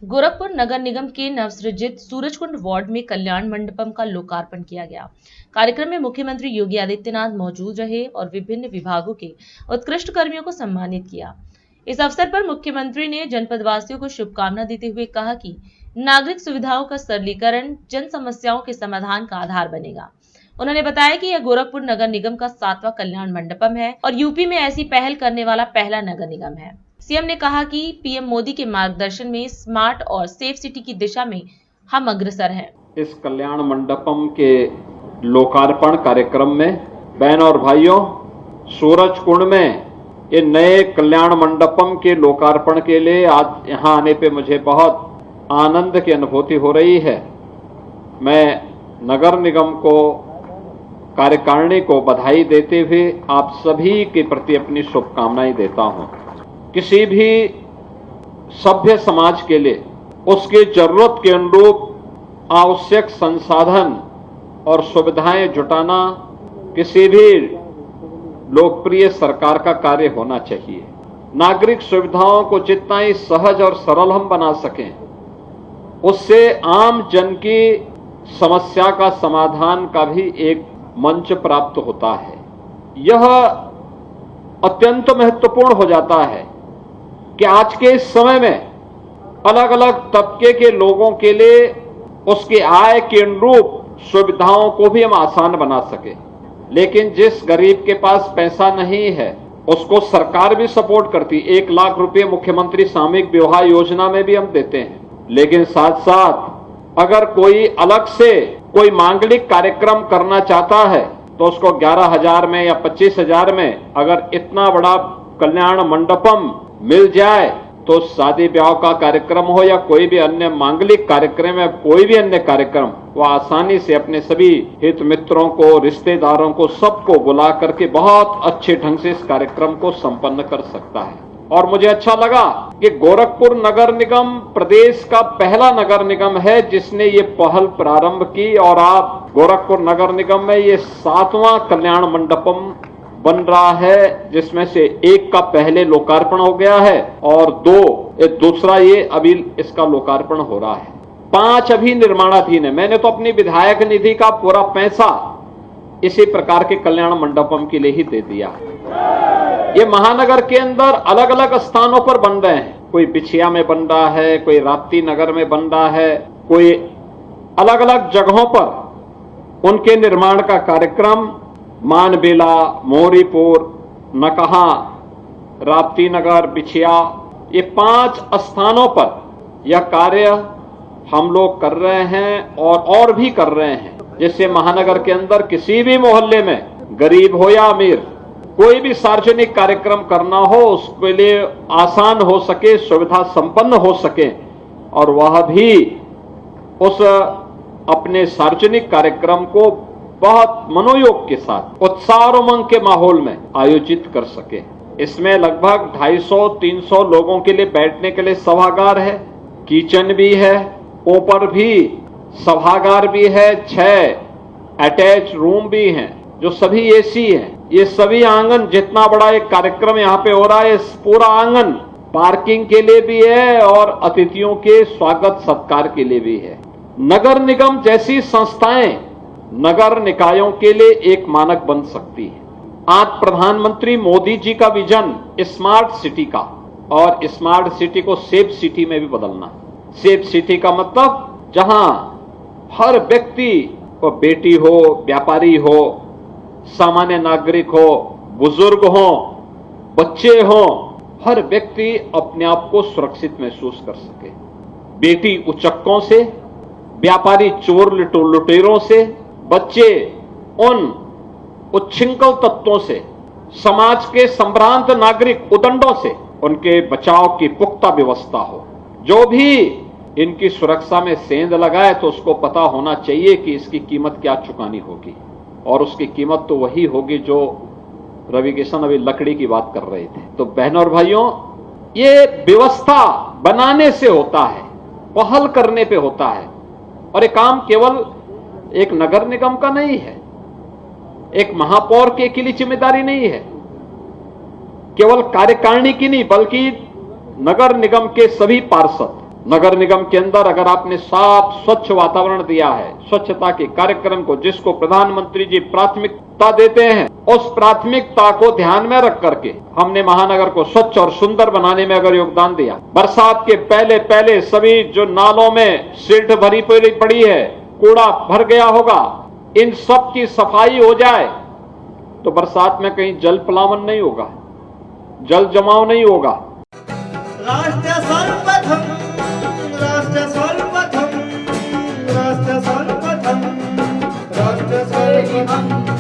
गोरखपुर नगर निगम के नवसृजित सूरजकुंड वार्ड में कल्याण मंडपम का लोकार्पण किया गया। कार्यक्रम में मुख्यमंत्री योगी आदित्यनाथ मौजूद रहे और विभिन्न विभागों के उत्कृष्ट कर्मियों को सम्मानित किया। इस अवसर पर मुख्यमंत्री ने जनपद वासियों को शुभकामना देते हुए कहा कि नागरिक सुविधाओं का सरलीकरण जन समस्याओं के समाधान का आधार बनेगा। उन्होंने बताया कि यह गोरखपुर नगर निगम का 7वां कल्याण मंडपम है और यूपी में ऐसी पहल करने वाला पहला नगर निगम है। सीएम ने कहा कि पीएम मोदी के मार्गदर्शन में स्मार्ट और सेफ सिटी की दिशा में हम अग्रसर हैं। इस कल्याण मंडपम के लोकार्पण कार्यक्रम में बहनों और भाइयों, सूरजकुंड में ये नए कल्याण मंडपम के लोकार्पण के लिए आज यहाँ आने पे मुझे बहुत आनंद की अनुभूति हो रही है। मैं नगर निगम को, कार्यकारिणी को बधाई देते हुए आप सभी के प्रति अपनी शुभकामनाएं देता हूं। किसी भी सभ्य समाज के लिए उसकी जरूरत के अनुरूप आवश्यक संसाधन और सुविधाएं जुटाना किसी भी लोकप्रिय सरकार का कार्य होना चाहिए। नागरिक सुविधाओं को जितना ही सहज और सरल हम बना सकें, उससे आम जन की समस्या का समाधान का भी एक मंच प्राप्त होता है। यह अत्यंत महत्वपूर्ण हो जाता है कि आज के इस समय में अलग अलग तबके के लोगों के लिए उसकी आय के अनुरूप सुविधाओं को भी हम आसान बना सके। लेकिन जिस गरीब के पास पैसा नहीं है उसको सरकार भी सपोर्ट करती। 1 लाख रुपए मुख्यमंत्री सामूहिक विवाह योजना में भी हम देते हैं। लेकिन साथ साथ अगर कोई अलग से कोई मांगलिक कार्यक्रम करना चाहता है तो उसको 11,000 में या 25,000 में अगर इतना बड़ा कल्याण मंडपम मिल जाए तो शादी ब्याह का कार्यक्रम हो या कोई भी अन्य मांगलिक कार्यक्रम या कोई भी अन्य कार्यक्रम, वह आसानी से अपने सभी हित मित्रों को, रिश्तेदारों को, सबको बुला करके बहुत अच्छे ढंग से इस कार्यक्रम को संपन्न कर सकता है। और मुझे अच्छा लगा कि गोरखपुर नगर निगम प्रदेश का पहला नगर निगम है जिसने ये पहल प्रारंभ की और आप गोरखपुर नगर निगम में ये 7वां कल्याण मंडपम बन रहा है, जिसमें से 1 का पहले लोकार्पण हो गया है और दूसरा ये अभी इसका लोकार्पण हो रहा है। 5 अभी निर्माणाधीन है। मैंने तो अपनी विधायक निधि का पूरा पैसा इसी प्रकार के कल्याण मंडपम के लिए ही दे दिया। ये महानगर के अंदर अलग अलग स्थानों पर बन रहे हैं। कोई बिछिया में बन रहा है, कोई राप्ती नगर में बन रहा है, कोई अलग अलग जगहों पर उनके निर्माण का कार्यक्रम मानबेला, मोरीपुर, नकहा, राप्ती नगर, बिछिया, ये 5 स्थानों पर यह कार्य हम लोग कर रहे हैं और भी कर रहे हैं। जैसे महानगर के अंदर किसी भी मोहल्ले में, गरीब हो या अमीर, कोई भी सार्वजनिक कार्यक्रम करना हो उसके लिए आसान हो सके, सुविधा संपन्न हो सके और वह भी उस अपने सार्वजनिक कार्यक्रम को बहुत मनोयोग के साथ, उत्साह और उमंग के माहौल में आयोजित कर सके। इसमें लगभग 250-300 लोगों के लिए बैठने के लिए सभागार है, किचन भी है, ऊपर भी सभागार भी है, 6 अटैच रूम भी हैं जो सभी एसी हैं। ये सभी आंगन, जितना बड़ा एक कार्यक्रम यहाँ पे हो रहा है, इस पूरा आंगन पार्किंग के लिए भी है और अतिथियों के स्वागत सत्कार के लिए भी है। नगर निगम जैसी संस्थाएं नगर निकायों के लिए एक मानक बन सकती है। आज प्रधानमंत्री मोदी जी का विजन स्मार्ट सिटी का, और स्मार्ट सिटी को सेफ सिटी में भी बदलना। सेफ सिटी का मतलब जहां हर व्यक्ति को, बेटी हो, व्यापारी हो, सामान्य नागरिक हो, बुजुर्ग हो, बच्चे हो, हर व्यक्ति अपने आप को सुरक्षित महसूस कर सके। बेटी उचक्कों से, व्यापारी चोर लुटेरों से, बच्चे उन उच्छृंखल तत्वों से, समाज के संभ्रांत नागरिक उदंडों से, उनके बचाव की पुख्ता व्यवस्था हो। जो भी इनकी सुरक्षा में सेंध लगाए तो उसको पता होना चाहिए कि इसकी कीमत क्या चुकानी होगी, और उसकी कीमत तो वही होगी जो रवि किशन अभी लकड़ी की बात कर रहे थे। तो बहनों और भाइयों, ये व्यवस्था बनाने से होता है, पहल करने पे होता है। और ये काम केवल एक नगर निगम का नहीं है, एक महापौर के अकेली जिम्मेदारी नहीं है, केवल कार्यकारिणी की नहीं, बल्कि नगर निगम के सभी पार्षद, नगर निगम के अंदर अगर आपने साफ स्वच्छ वातावरण दिया है, स्वच्छता के कार्यक्रम को जिसको प्रधानमंत्री जी प्राथमिकता देते हैं, उस प्राथमिकता को ध्यान में रख करके हमने महानगर को स्वच्छ और सुंदर बनाने में अगर योगदान दिया, बरसात के पहले पहले सभी जो नालों में सिल्ट भरी पड़ी है, कूड़ा भर गया होगा, इन सब की सफाई हो जाए तो बरसात में कहीं जल प्लावन नहीं होगा, जल जमाव नहीं होगा। राष्ट्र सर्वप्रथम